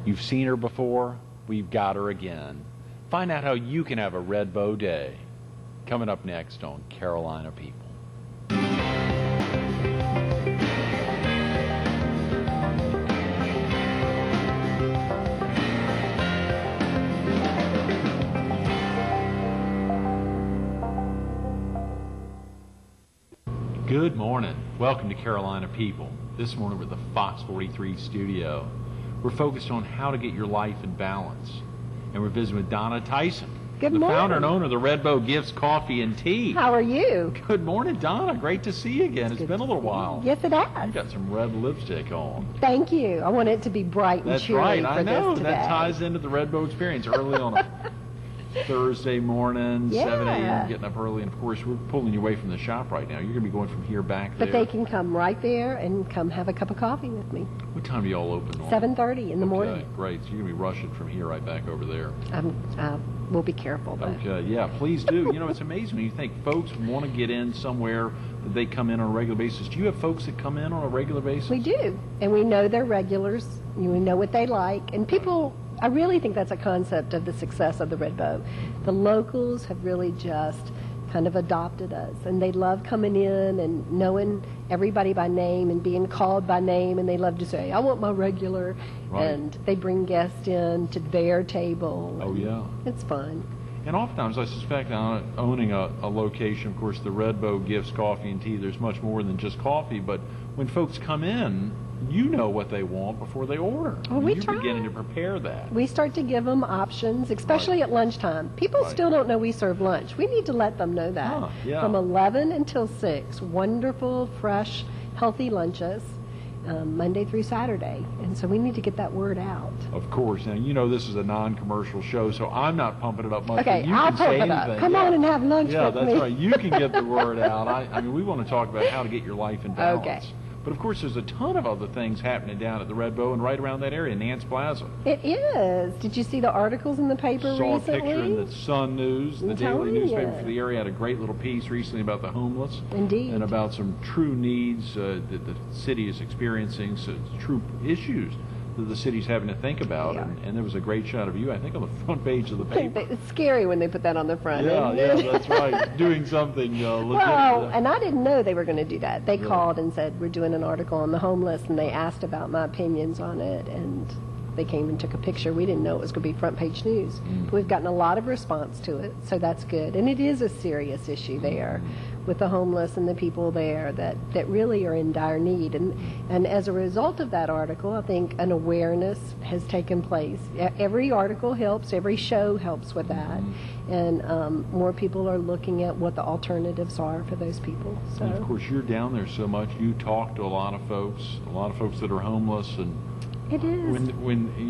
You've seen her before, we've got her again. Find out how you can have a Red Bow day. Coming up next on Carolina People. Good morning. Welcome to Carolina People. This morning we're at the Fox 43 studio. We're focused on how to get your life in balance. And we're visiting with Donna Tyson, Good the morning. founder and owner of the Red Bow Gifts Coffee and Tea. How are you? Good morning, Donna. Great to see you again. It's been a little while. Yes, it has. You got some red lipstick on. Thank you. I want it to be bright and That's cheery right. for I know. this today. That ties into the Red Bow experience early on a Thursday morning, Yeah. 7 a.m., getting up early. And, of course, we're pulling you away from the shop right now. You're going to be going from here back there. But they can come right there and come have a cup of coffee with me. What time do you all open? 7:30 in the morning. Okay, great. So you're going to be rushing from here right back over there. We'll be careful, though. Okay, yeah, please do. You know, it's amazing when you think folks want to get in somewhere that they come in on a regular basis. Do you have folks that come in on a regular basis? We do. And we know they're regulars. We know what they like. And people, I really think that's a concept of the success of the Red Bow. The locals have really just kind of adopted us. And they love coming in and knowing everybody by name and being called by name. And they love to say, I want my regular. Right. And they bring guests in to their table. Oh, yeah. It's fun. And oftentimes, I suspect, owning a location, of course, the Red Bow Gifts Coffee and Tea, there's much more than just coffee. But when folks come in, you know what they want before they order. Well, we You're try. beginning to prepare that. We start to give them options, especially at lunchtime. People Right. still don't know we serve lunch. We need to let them know that. Huh, yeah. From 11 until 6, wonderful, fresh, healthy lunches, Monday through Saturday. And so we need to get that word out. Of course. Now, you know this is a non-commercial show, so I'm not pumping it up much. Okay, but you I'll can pump say it up. anything. Come on and have lunch Yeah, with that's me. right. You can get the word out. I mean, we want to talk about how to get your life in balance. Okay. But, of course, there's a ton of other things happening down at the Red Bow and right around that area, Nance Plaza. It is. Did you see the articles in the paper Saw recently? a picture in the Sun News, the I'm daily telling newspaper you. for the area, had a great little piece recently about the homeless. Indeed. And about some true needs that the city is experiencing, so true issues that the city's having to think about. Yeah. And there was a great shot of you, I think, on the front page of the paper. It's scary when they put that on the front. Yeah, isn't it? yeah, that's right. Doing something legit. Well, and I didn't know they were going to do that. They Really? called and said, we're doing an article on the homeless, and they asked about my opinions on it, and they came and took a picture. We didn't know it was going to be front page news. But we've gotten a lot of response to it, so that's good. And it is a serious issue there with the homeless and the people there that really are in dire need. And as a result of that article, I think an awareness has taken place. Every article helps, every show helps with that. And more people are looking at what the alternatives are for those people. So. And of course, you're down there so much. You talk to a lot of folks that are homeless, and It is. when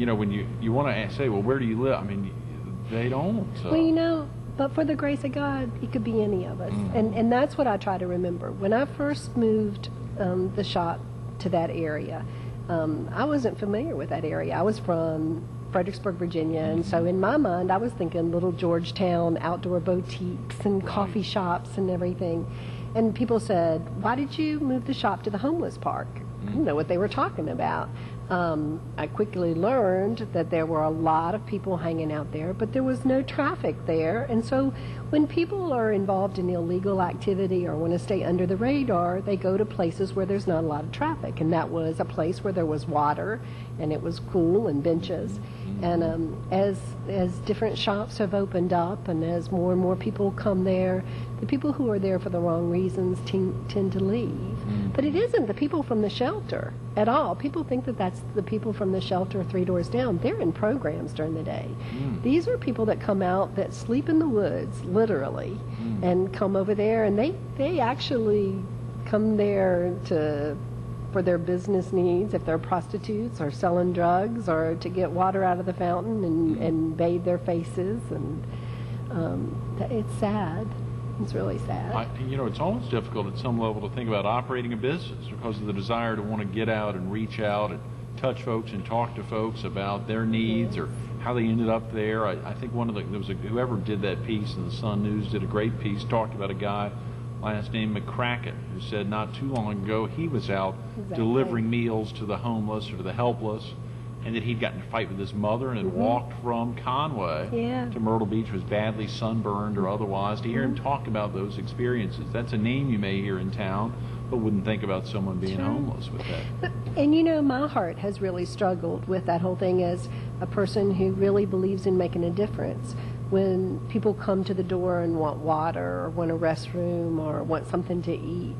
you want to say, well, where do you live? I mean, they don't. So. Well, but for the grace of God, it could be any of us. And that's what I try to remember. When I first moved the shop to that area, I wasn't familiar with that area. I was from Fredericksburg, Virginia, and so in my mind, I was thinking little Georgetown outdoor boutiques and coffee shops and everything. And people said, why did you move the shop to the homeless park? I didn't know what they were talking about. I quickly learned that there were a lot of people hanging out there, but there was no traffic there. And so when people are involved in illegal activity or want to stay under the radar, they go to places where there's not a lot of traffic. And that was a place where there was water and it was cool and benches. And as different shops have opened up and as more and more people come there, the people who are there for the wrong reasons tend to leave. But it isn't the people from the shelter at all. People think that that's the people from the shelter 3 doors down. They're in programs during the day. These are people that come out that sleep in the woods, literally, and come over there, and they actually come there for their business needs, if they're prostitutes or selling drugs, or to get water out of the fountain and bathe their faces. And it's sad. It's really sad. It's almost difficult at some level to think about operating a business because of the desire to want to get out and reach out and touch folks and talk to folks about their needs or how they ended up there. I think whoever did that piece in the Sun News did a great piece, talked about a guy, last name McCracken, who said not too long ago he was out delivering meals to the homeless or to the helpless, and that he'd gotten in a fight with his mother and had walked from Conway to Myrtle Beach, was badly sunburned or otherwise. To hear him talk about those experiences, that's a name you may hear in town, but wouldn't think about someone being homeless with that. And you know, my heart has really struggled with that whole thing as a person who really believes in making a difference. When people come to the door and want water or want a restroom or want something to eat,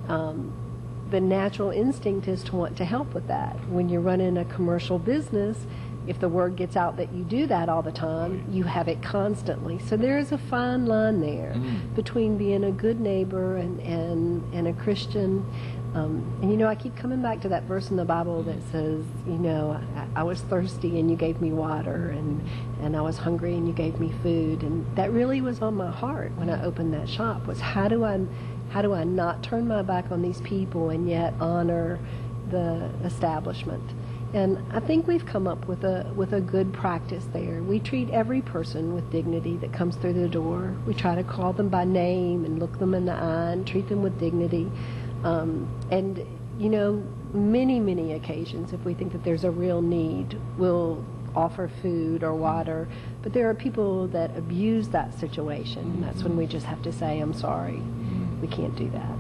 the natural instinct is to want to help with that. When you're running a commercial business, if the word gets out that you do that all the time, you have it constantly. So there is a fine line there between being a good neighbor and a Christian. And you know, I keep coming back to that verse in the Bible that says, you know, I was thirsty and you gave me water, and I was hungry and you gave me food. And that really was on my heart when I opened that shop, was how do I not turn my back on these people and yet honor the establishment? And I think we've come up with a good practice there. We treat every person with dignity that comes through the door. We try to call them by name and look them in the eye and treat them with dignity. And, you know, many occasions, if we think that there's a real need, we'll offer food or water. But there are people that abuse that situation, and that's when we just have to say, I'm sorry, we can't do that.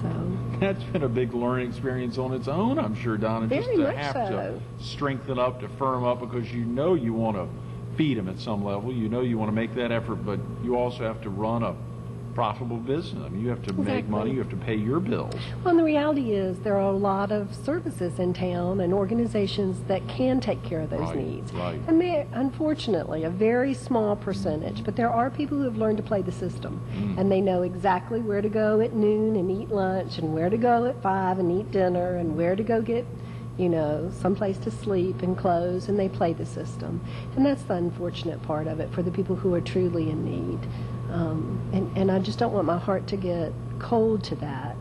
So that's been a big learning experience on its own, I'm sure, Donna, just to have to strengthen up, to firm up, because you know you want to feed them at some level. You know you want to make that effort, but you also have to run a profitable business. I mean, you have to make money, you have to pay your bills. Well, and the reality is there are a lot of services in town and organizations that can take care of those needs. And they're, unfortunately, a very small percentage, but there are people who have learned to play the system, and they know exactly where to go at noon and eat lunch, and where to go at 5 and eat dinner, and where to go get, you know, someplace to sleep and clothes, and they play the system. And that's the unfortunate part of it for the people who are truly in need. And I just don't want my heart to get cold to that.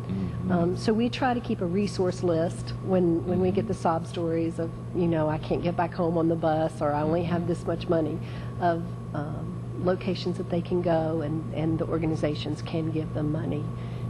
So we try to keep a resource list when we get the sob stories of, you know, I can't get back home on the bus, or I only have this much money, of locations that they can go, and the organizations can give them money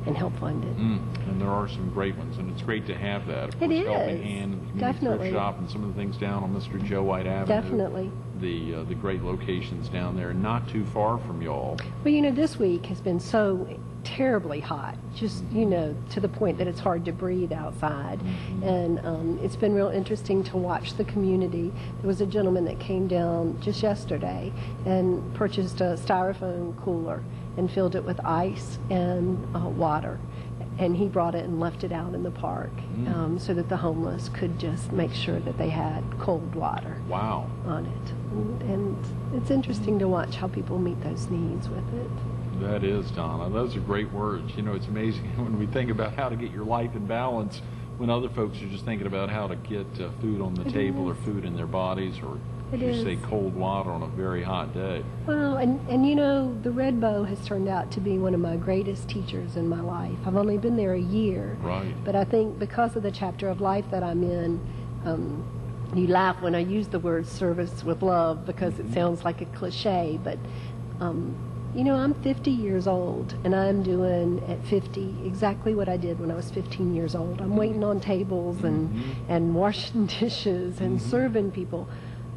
and help fund it. And there are some great ones, and it's great to have that. Of course, Helping Hand, the Community Thrift Shop, and some of the things down on Mr. Joe White Avenue. Definitely. The great locations down there, not too far from y'all. Well, you know, this week has been so terribly hot, just, you know, to the point that it's hard to breathe outside. And it's been real interesting to watch the community. There was a gentleman that came down just yesterday and purchased a styrofoam cooler and filled it with ice and water. And he brought it and left it out in the park so that the homeless could just make sure that they had cold water on it. And it's interesting to watch how people meet those needs with it. That is, Donna. Those are great words. You know, it's amazing when we think about how to get your life in balance when other folks are just thinking about how to get food on the table or food in their bodies, or you say cold water on a very hot day. Well, and you know, the Red Bow has turned out to be one of my greatest teachers in my life. I've only been there a year. But I think because of the chapter of life that I'm in, you laugh when I use the word service with love because it sounds like a cliche, but you know, I'm 50 years old, and I'm doing at 50 exactly what I did when I was 15 years old. I'm waiting on tables and washing dishes and serving people.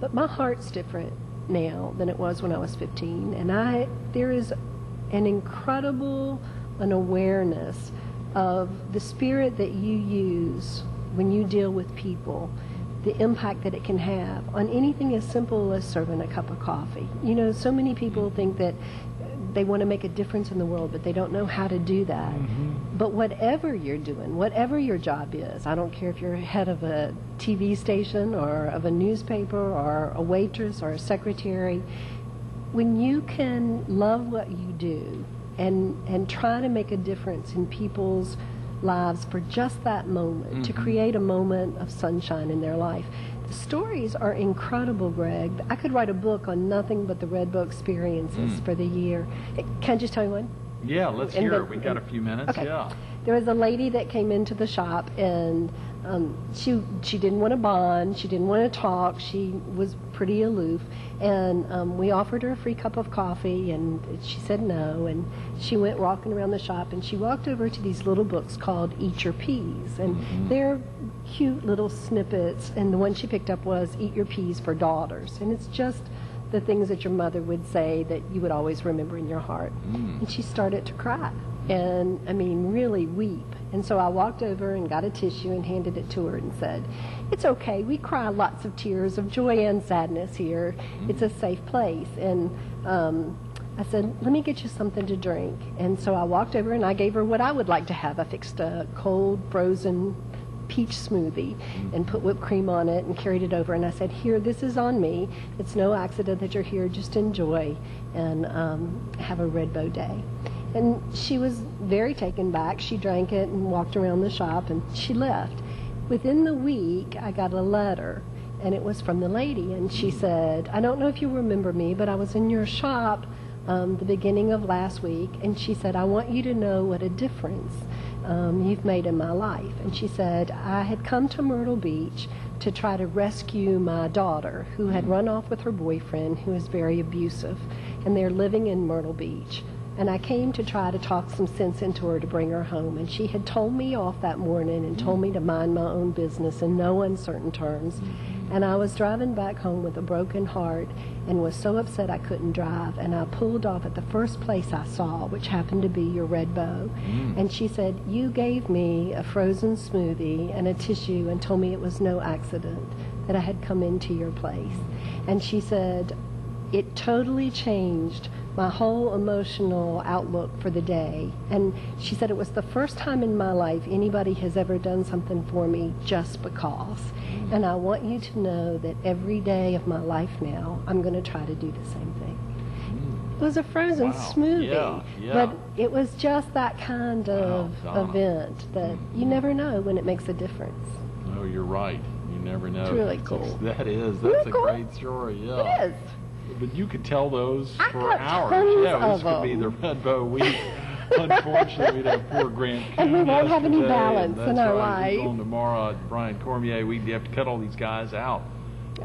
But my heart's different now than it was when I was 15, and there is an incredible awareness of the spirit that you use when you deal with people, the impact that it can have on anything as simple as serving a cup of coffee. You know, so many people think that they want to make a difference in the world, but they don't know how to do that. But whatever you're doing, whatever your job is, I don't care if you're head of a TV station or of a newspaper or a waitress or a secretary, when you can love what you do and try to make a difference in people's lives for just that moment, to create a moment of sunshine in their life. The stories are incredible, Greg. I could write a book on nothing but the Red Bow experiences for the year. Can I just tell you one? Yeah, let's hear it. We've got a few minutes. Okay. Yeah. There was a lady that came into the shop, and she didn't want to bond. She didn't want to talk. She was pretty aloof. And we offered her a free cup of coffee, and she said no. And she went walking around the shop, and she walked over to these little books called Eat Your Peas. And they're cute little snippets, and the one she picked up was "Eat your peas for daughters," and it's just the things that your mother would say that you would always remember in your heart. And she started to cry, and I mean really weep. And so I walked over and got a tissue and handed it to her and said, "It's okay, we cry lots of tears of joy and sadness here. It's a safe place." And I said, "Let me get you something to drink." And so I walked over and I gave her what I would like to have. I fixed a cold frozen peach smoothie and put whipped cream on it and carried it over, and I said, "Here, this is on me. It's no accident that you're here. Just enjoy and have a Red Bow day." And she was very taken back. She drank it and walked around the shop, and she left. Within the week, I got a letter, and it was from the lady, and she said, "I don't know if you remember me, but I was in your shop the beginning of last week," and she said, "I want you to know what a difference you've made in my life." And she said, "I had come to Myrtle Beach to try to rescue my daughter who had run off with her boyfriend who is very abusive, and they're living in Myrtle Beach. And I came to try to talk some sense into her to bring her home. And she had told me off that morning and told me to mind my own business in no uncertain terms. And I was driving back home with a broken heart and was so upset I couldn't drive. And I pulled off at the first place I saw, which happened to be your Red Bow. And she said, "You gave me a frozen smoothie and a tissue and told me it was no accident that I had come into your place." And she said, "It totally changed my whole emotional outlook for the day." And she said, "It was the first time in my life anybody has ever done something for me just because. And I want you to know that every day of my life now, I'm going to try to do the same thing." It was a frozen smoothie, but it was just that kind of event that you never know when it makes a difference. No, you're right. You never know. It's really cool. That's Really a cool. great story, yeah. It is. But you could tell those I for got hours. tons Yeah, this of could be them. the Red Bow week. Unfortunately, we'd have poor Grant Coon And we won't have any yesterday, balance and in that's our right. He's life. going tomorrow. Brian Cormier, we'd have to cut all these guys out.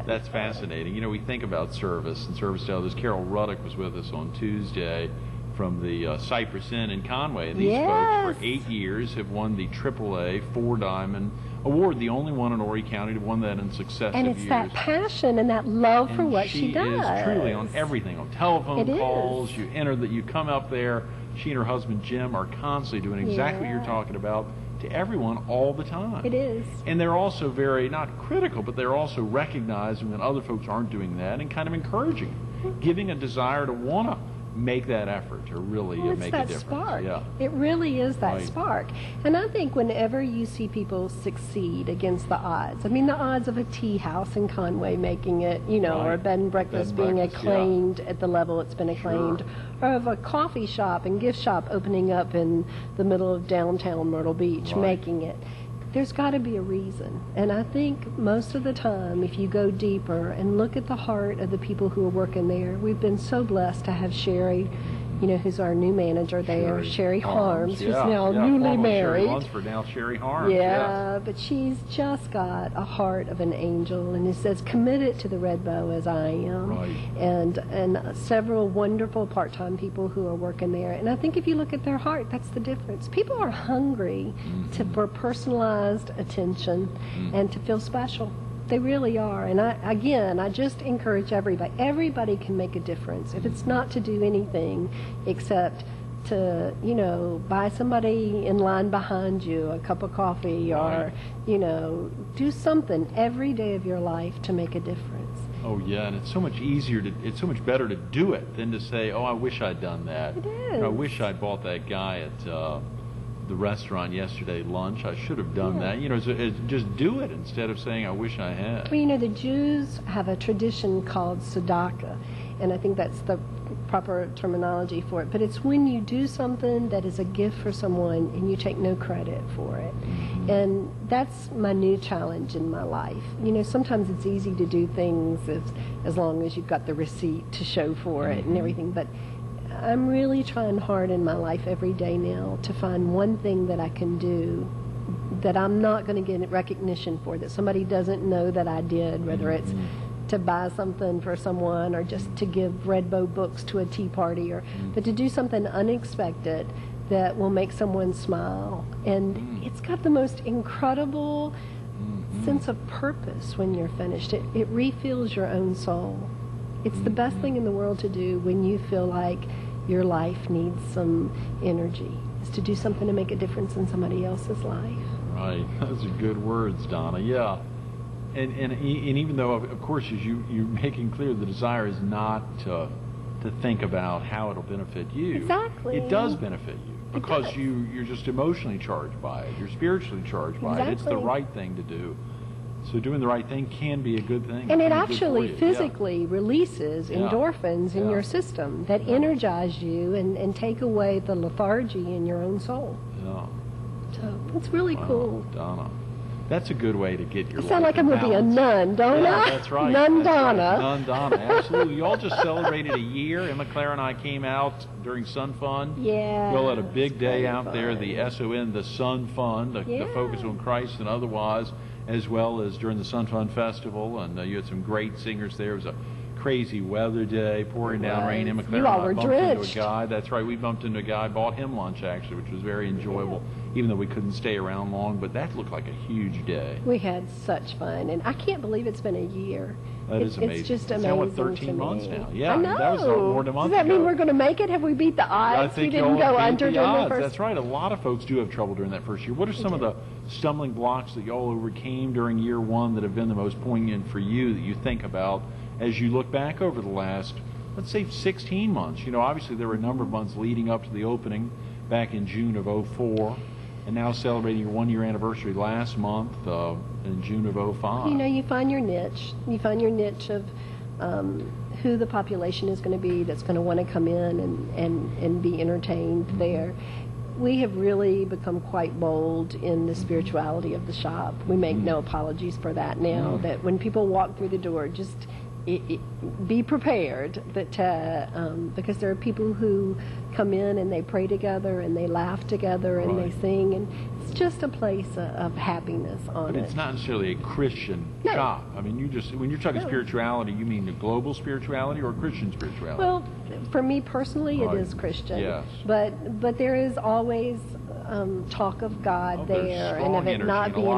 That's fascinating. You know, we think about service and service to others. Carol Ruddock was with us on Tuesday from the Cypress Inn in Conway. And these folks for 8 years have won the AAA 4-Diamond Award, the only one in Horry County to won that in successive And it's years. that passion and that love for what she does. She is truly on everything, on telephone It calls. is. You enter that, you come up there. She and her husband Jim are constantly doing exactly what you're talking about to everyone all the time. It is. And they're also very, not critical, but they're also recognizing when other folks aren't doing that and kind of encouraging, giving a desire to want to make that effort to really Well, it's make that a difference. spark. Yeah. It really is that Right. spark. And I think whenever you see people succeed against the odds, I mean, the odds of a tea house in Conway making it, you know, or a Right. bed and breakfast Bed and being breakfast, yeah. acclaimed at the level it's been acclaimed, or of a coffee shop and gift shop opening up in the middle of downtown Myrtle Beach Right. making it. There's got to be a reason. And I think most of the time, if you go deeper and look at the heart of the people who are working there, we've been so blessed to have Sherry, you know, who's our new manager there, Sherry Harms, who's now newly formerly married. Sherry Lunsford, now Sherry Harms. Yeah, but she's just got a heart of an angel and is as committed to the Red Bow as I am. Right. And several wonderful part-time people who are working there. And I think if you look at their heart, that's the difference. People are hungry for personalized attention and to feel special. They really are. And I just encourage everybody. Everybody can make a difference. If it's not to do anything except to, you know, buy somebody in line behind you a cup of coffee or, you know, do something every day of your life to make a difference. Oh yeah, and it's so much easier it's so much better to do it than to say, "Oh, I wish I'd done that." It is. You know, I wish I'd bought that guy at the restaurant yesterday lunch. I should have done that. You know, just do it instead of saying, "I wish I had." Well, you know, the Jews have a tradition called tzedakah, and I think that's the proper terminology for it. But it's when you do something that is a gift for someone and you take no credit for it. And that's my new challenge in my life. You know, sometimes it's easy to do things as long as you've got the receipt to show for it and everything. But I'm really trying hard in my life every day now to find one thing that I can do that I'm not going to get recognition for, that somebody doesn't know that I did, whether it's to buy something for someone or just to give Red Bow books to a tea party, or but to do something unexpected that will make someone smile. And it's got the most incredible sense of purpose when you're finished. It refills your own soul. It's the best thing in the world to do when you feel like your life needs some energy, is to do something to make a difference in somebody else's life. Right. Those are good words, Donna. Yeah. And even though, of course, as you're making clear, the desire is not to think about how it'll benefit you. Exactly. It does benefit you because you're just emotionally charged by it. You're spiritually charged by it. It's the right thing to do. So doing the right thing can be a good thing. And it actually physically releases endorphins in your system that energize you and take away the lethargy in your own soul. Yeah. So it's really cool. Donna. That's a good way to get your life sound like I'm going to be a nun, don't I? Yeah, that's right. Nun Donna. Right. Nun Donna, absolutely. You all just celebrated a year. Emma Claire and I came out during Sun Fun. Yeah. We all had a big day out there, the SON, the Sun Fun, the Focus on Christ and Otherwise, as well as during the Sun Fun Festival. And you had some great singers there. It was a crazy weather day, pouring down rain. Emma Claire you all and I were bumped drenched. into a guy. That's right. We bumped into a guy, bought him lunch, actually, which was very enjoyable, even though we couldn't stay around long. But that looked like a huge day. We had such fun. And I can't believe it's been a year. That is amazing. It's just It's amazing. now, what, 13 months now? Yeah, I know. that was more than a month Does that ago. mean we're going to make it? Have we beat the odds? I think we didn't y'all go beat under the during the odds. first. That's right. A lot of folks do have trouble during that first year. What are some of the stumbling blocks that y'all overcame during year one that have been the most poignant for you that you think about as you look back over the last, let's say, 16 months? You know, obviously there were a number of months leading up to the opening back in June of 04, and now celebrating your 1 year anniversary last month in June of 05. You know, you find your niche. You find your niche of who the population is going to be that's going to want to come in and be entertained there. We have really become quite bold in the spirituality of the shop. We make no apologies for that now, that when people walk through the door, just be prepared that because there are people who come in and they pray together and they laugh together and they sing, and it's just a place of happiness on But it's not necessarily a Christian shop. I mean, you just, when you're talking spirituality, you mean the global spirituality or Christian spirituality? Well, for me personally, it is Christian. Yes. But there is always talk of God there, and of it not being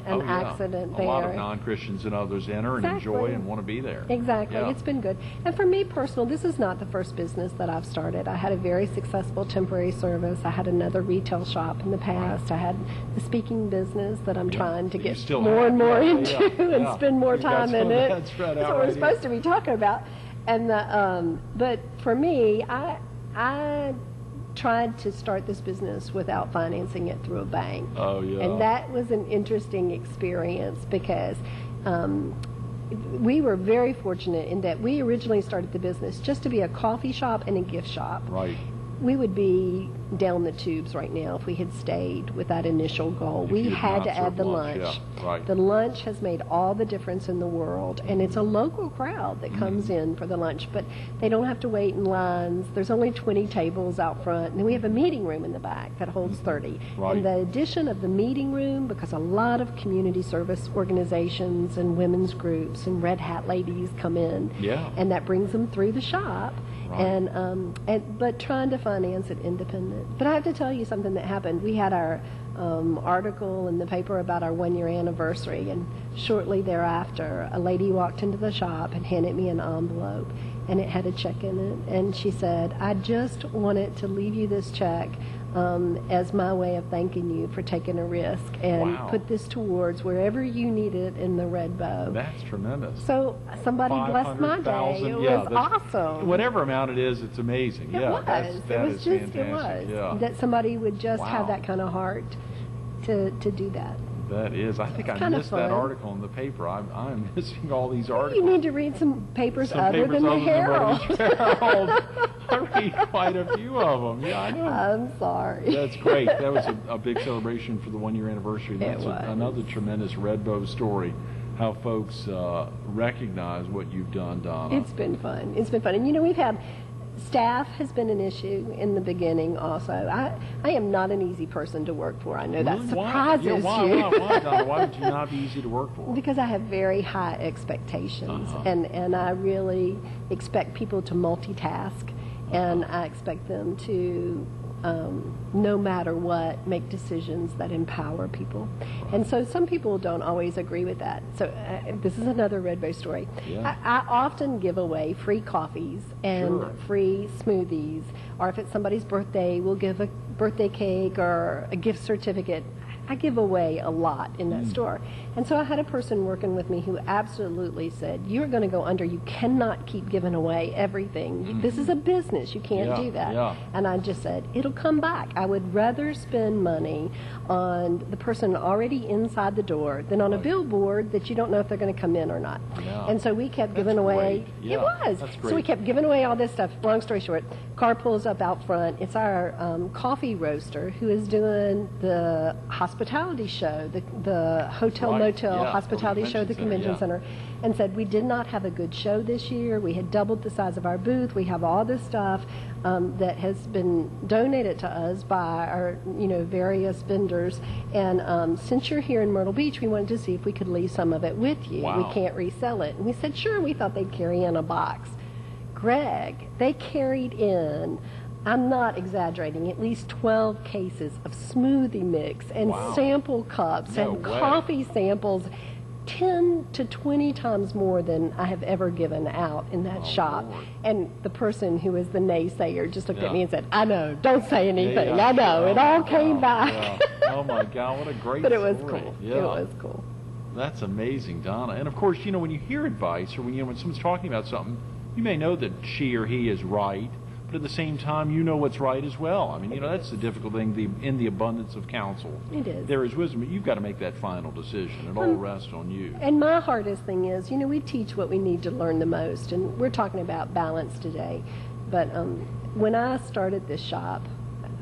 an accident there. A lot of non-Christians and others enter and enjoy and want to be there. Exactly. Yeah. It's been good. And for me personally, this is not the first business that I've started. I had a very successful temporary service. I had another retail shop in the past. I had the speaking business that I'm trying to get more and more into and spend more time in it. That's what we're supposed to be talking about. And but for me, I tried to start this business without financing it through a bank. Oh, yeah. And that was an interesting experience because we were very fortunate in that we originally started the business just to be a coffee shop and a gift shop. Right. We would be down the tubes right now if we had stayed with that initial goal. We had to add the lunch. Yeah, right. The lunch has made all the difference in the world, and it's a local crowd that comes in for the lunch, but they don't have to wait in lines. There's only 20 tables out front, and we have a meeting room in the back that holds 30. Right. And the addition of the meeting room, because a lot of community service organizations and women's groups and Red Hat ladies come in, and that brings them through the shop. Right. But trying to finance it independent. But I have to tell you something that happened. We had our article in the paper about our 1 year anniversary, and shortly thereafter, a lady walked into the shop and handed me an envelope, and it had a check in it. And she said, "I just wanted to leave you this check as my way of thanking you for taking a risk, and put this towards wherever you need it in the Red Bow." That's tremendous. So somebody blessed my day. It was awesome. Whatever amount it is, it's amazing. It was. That is fantastic. It was. Yeah. That somebody would just have that kind of heart to do that. That is. I think I missed that article in the paper. I'm missing all these articles. You need to read some papers other than the Herald. I read quite a few of them. Yeah, I know. I'm sorry. That's great. That was a big celebration for the 1 year anniversary. That's was. Another tremendous Red Bow story. How folks recognize what you've done, Donna. It's been fun. It's been fun. And you know, we've had staff has been an issue in the beginning also. I am not an easy person to work for. I know that surprises you. Why, Donna? Why would you not be easy to work for? Because I have very high expectations, and I really expect people to multitask, and I expect them to no matter what, make decisions that empower people. And so some people don't always agree with that. So this is another Red Bow story. Yeah. I often give away free coffees and Sure. free smoothies, or if it's somebody's birthday, we'll give a birthday cake or a gift certificate. I give away a lot in that store. And so I had a person working with me who absolutely said, you're going to go under. You cannot keep giving away everything. This is a business. You can't do that. Yeah. And I just said, it'll come back. I would rather spend money on the person already inside the door than on a billboard that you don't know if they're going to come in or not. Yeah. And so we kept giving away. Great. Yeah, It was. that's So great. we kept giving away all this stuff. Long story short, car pulls up out front. It's our coffee roaster who is doing the hospitality show, the hotel Right. motel Yeah, hospitality or the show at the convention convention center, and said we did not have a good show this year. We had doubled the size of our booth. We have all this stuff that has been donated to us by our various vendors, and since you're here in Myrtle Beach, we wanted to see if we could leave some of it with you. Wow. We can't resell it. And we said sure. We thought they'd carry in a box. Greg, they carried in, I'm not exaggerating, at least 12 cases of smoothie mix and Wow. sample cups No and way. coffee samples, 10 to 20 times more than I have ever given out in that shop. Lord. And the person who was the naysayer just looked Yeah. at me and said, I know, don't say anything. Yeah, I know, sure. it all Oh, came wow. back. Yeah. Oh my God, what a great But it was story. cool. Yeah. It was cool. That's amazing, Donna. And of course, when you hear advice or when someone's talking about something, you may know that she or he is right, but at the same time, you know what's right as well. I mean, that's the difficult thing, in the abundance of counsel. It is. There is wisdom, but you've got to make that final decision. It all rests on you. And my hardest thing is, we teach what we need to learn the most, and we're talking about balance today. But when I started this shop,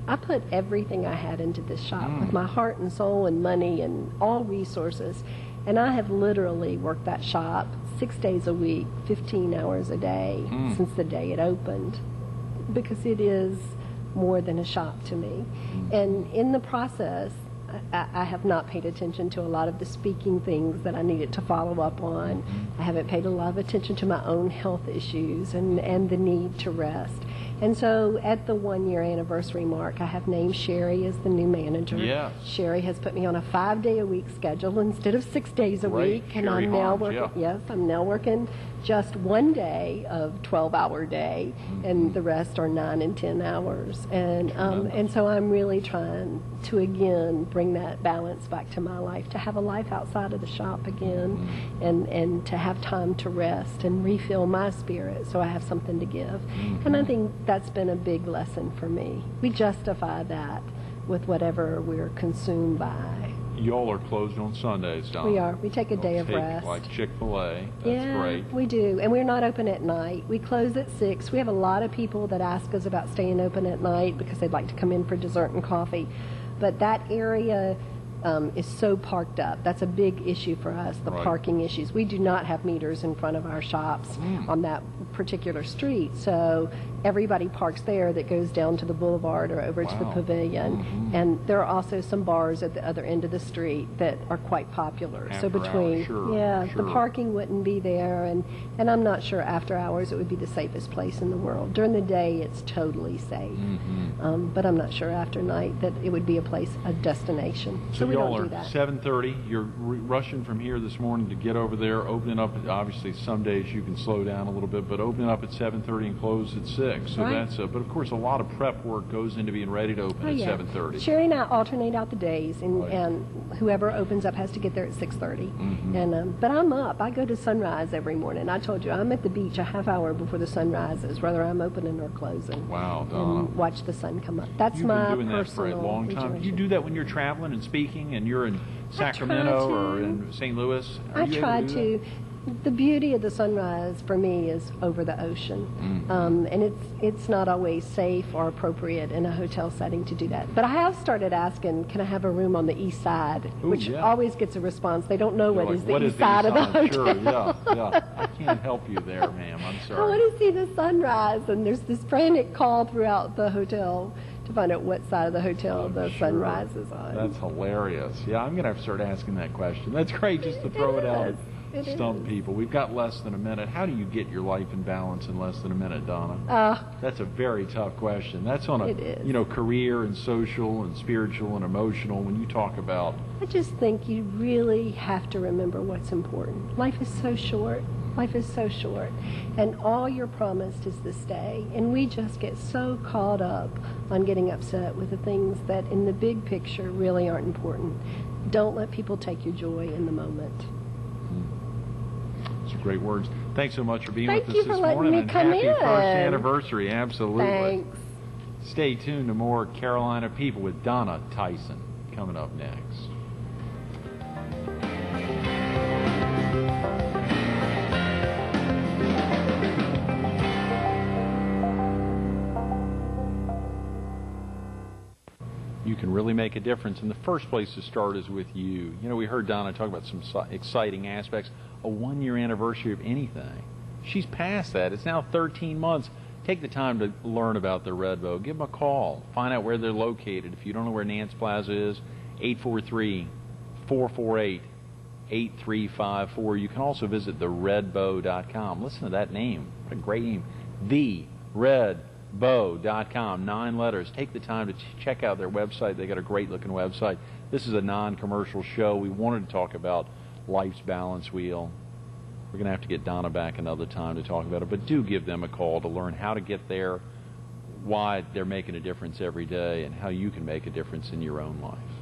I put everything I had into this shop with my heart and soul and money and all resources. And I have literally worked that shop 6 days a week, 15 hours a day since the day it opened, because it is more than a shop to me. And in the process, I have not paid attention to a lot of the speaking things that I needed to follow up on. I haven't paid a lot of attention to my own health issues and the need to rest. And so at the 1-year anniversary mark, I have named Sherry as the new manager. Yes. Sherry has put me on a 5-day-a-week schedule instead of 6 days a Great. week. And Sherry I'm now Harms, working, yeah. yes, I'm now working just 1 day of 12-hour day, and the rest are 9 and 10 hours. And so I'm really trying to, again, bring that balance back to my life, to have a life outside of the shop again, and to have time to rest and refill my spirit so I have something to give. And I think that's been a big lesson for me. We justify that with whatever we're consumed by. Y'all are closed on Sundays, Donna. We are. We take a day of Take, rest. like Chick-fil-A. That's Yeah, great. we do. And we're not open at night. We close at 6. We have a lot of people that ask us about staying open at night because they'd like to come in for dessert and coffee. But that area is so parked up. That's a big issue for us, the Right. parking issues. We do not have meters in front of our shops on that particular street. So everybody parks there that goes down to the boulevard or over to the Wow. pavilion. And there are also some bars at the other end of the street that are quite popular. After So between, hours, sure, yeah, sure. the parking wouldn't be there, and I'm not sure after hours it would be the safest place in the world. During the day, it's totally safe, but I'm not sure after night that it would be a place, a destination. So we y'all don't are do that. 7:30. You're rushing from here this morning to get over there, opening up. Obviously, some days you can slow down a little bit, but opening up at 7:30 and close at 6. So Right. that's. But of course, a lot of prep work goes into being ready to open Oh, at yeah. 7:30. Sherry and I alternate out the days, and, Right. and whoever opens up has to get there at 6:30. And but I'm up. I go to sunrise every morning. I told you I'm at the beach a half hour before the sun rises, whether I'm opening or closing. Wow, Donna. And watch the sun come up. That's You've my been doing that for personal a long time. Do you rejoicing. do that when you're traveling and speaking, and you're in Sacramento or in St. Louis? Are I you able try do that? to. The beauty of the sunrise for me is over the ocean, and it's not always safe or appropriate in a hotel setting to do that. But I have started asking, can I have a room on the east side, Ooh, which yeah. always gets a response. They don't know You're what like, is the "What east side of the side?" hotel. Sure, yeah. I can't help you there, ma'am. I'm I sorry. want to see the sunrise, and there's this frantic call throughout the hotel to find out what side of the hotel the Sure. sunrise is on. That's hilarious. Yeah, I'm going to have to start asking that question. That's great just to throw it out is. It stump is. people. We've got less than a minute. How do you get your life in balance in less than a minute, Donna? That's a very tough question. That's on It is. career and social and spiritual and emotional. When you talk about, I just think you really have to remember what's important. Life is so short. Life is so short. And all you're promised is this day. And we just get so caught up on getting upset with the things that in the big picture really aren't important. Don't let people take your joy in the moment. some great words. Thanks so much for being Thank with you us for this letting morning. me And come happy in. first anniversary. Absolutely. Thanks. Stay tuned to more Carolina People with Donna Tyson coming up next. You can really make a difference, and the first place to start is with you. You know, we heard Donna talk about some exciting aspects. A one-year anniversary of anything. She's past that. It's now 13 months. Take the time to learn about the Red Bow. Give them a call. Find out where they're located. If you don't know where Nance Plaza is, 843-448-8354. You can also visit theredbow.com. Listen to that name. What a great name. theredbow.com. 9 letters. Take the time to check out their website. They got a great looking website. This is a non-commercial show. We wanted to talk about life's balance wheel. We're going to have to get Donna back another time to talk about it, but do give them a call to learn how to get there, why they're making a difference every day, and how you can make a difference in your own life.